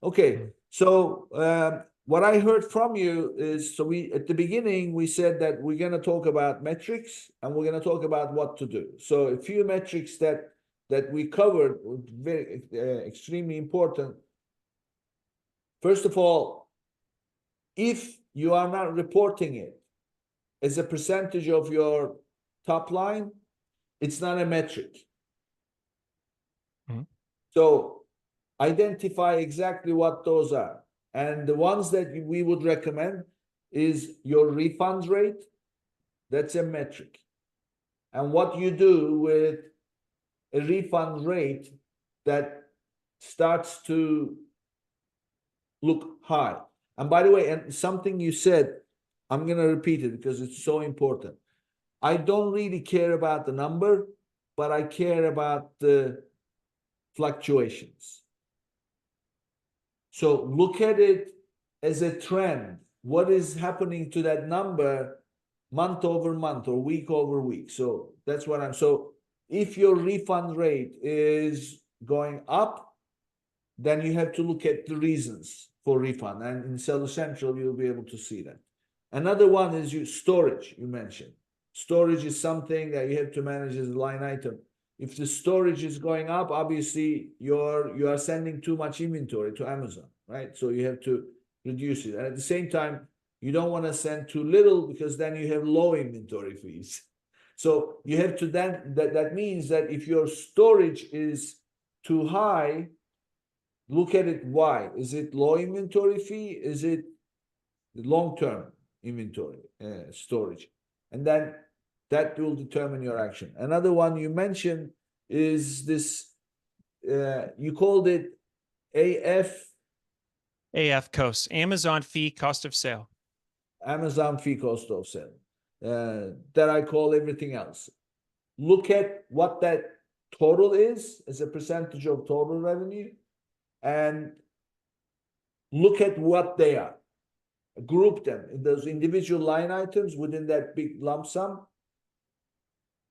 Okay, so what I heard from you is, so we at the beginning we said that we're going to talk about metrics and we're going to talk about what to do. So a few metrics that we covered were very extremely important. First of all, if you are not reporting it as a percentage of your top line, it's not a metric. Mhm. So identify exactly what those are. And the ones that we would recommend is your refund rate. That's a metric. And what you do with a refund rate that starts to look high. And by the way, and something you said, I'm going to repeat it because it's so important. I don't really care about the number, but I care about the fluctuations. So look at it as a trend. What is happening to that number month over month or week over week? So that's what so if your refund rate is going up, then you have to look at the reasons for refund. And in Seller Central, you'll be able to see that. Another one is storage, you mentioned. Storage is something that you have to manage as a line item. If the storage is going up, obviously you are sending too much inventory to Amazon, right? So you have to reduce it. And at the same time, you don't want to send too little because then you have low inventory fees. So you have to then, that means that if your storage is too high, look at it. Why? Is it low inventory fee? Is it long-term inventory storage? And then that will determine your action. Another one you mentioned is this, you called it AF cost, Amazon fee cost of sale. Amazon fee cost of sale, that I call everything else. Look at what that total is as a percentage of total revenue and look at what they are. Group them in those individual line items within that big lump sum.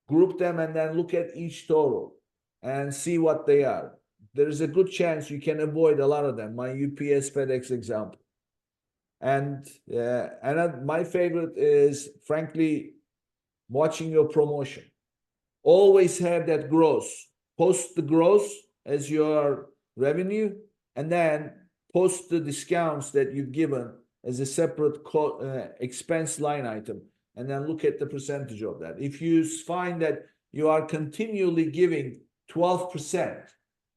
Group them and then look at each total and see what they are. There's a good chance you can avoid a lot of them. My UPS FedEx example. And my favorite is, frankly, watching your promotion. Always have that gross. Post the gross as your revenue, and then post the discounts that you've given as a separate expense line item, and then look at the percentage of that. If you find that you are continually giving 12%,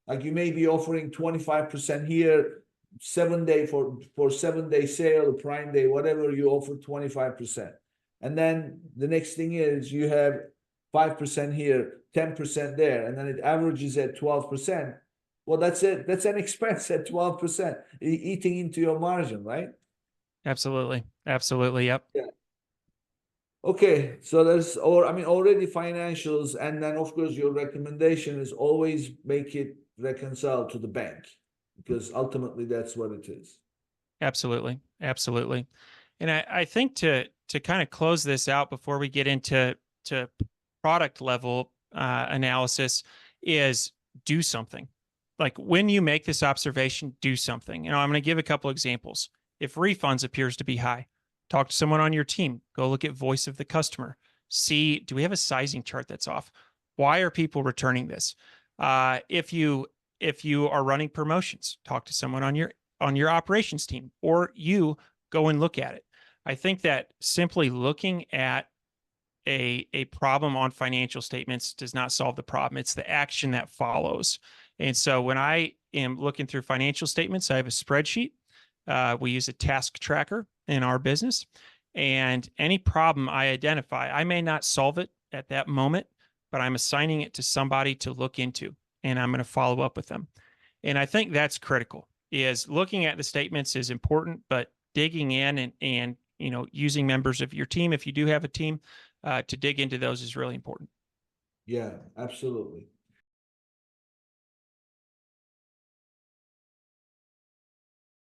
like you may be offering 25% here, 7-day for 7-day sale, Prime Day, whatever, you offer 25%. And then the next thing is you have 5% here, 10% there, and then it averages at 12%. Well, that's it. That's an expense at 12%, eating into your margin, right? Absolutely. Absolutely. Yep. Yeah. Okay, so there's, already financials, and then of course your recommendation is always make it reconcile to the bank, because ultimately that's what it is. Absolutely. Absolutely. And I think to kind of close this out before we get into product level analysis is do something. Like when you make this observation, do something. I'm going to give a couple examples. If refunds appears to be high, talk to someone on your team. Go look at voice of the customer. See, do we have a sizing chart that's off? Why are people returning this? If you are running promotions, talk to someone on your operations team, or you go and look at it. I think that simply looking at a problem on financial statements does not solve the problem. It's the action that follows. And so when I am looking through financial statements, I have a spreadsheet. We use a task tracker in our business. And any problem I identify, I may not solve it at that moment, but I'm assigning it to somebody to look into, and I'm going to follow up with them. And I think that's critical. Is looking at the statements is important, but digging in and using members of your team, if you do have a team, to dig into those is really important. Yeah, absolutely.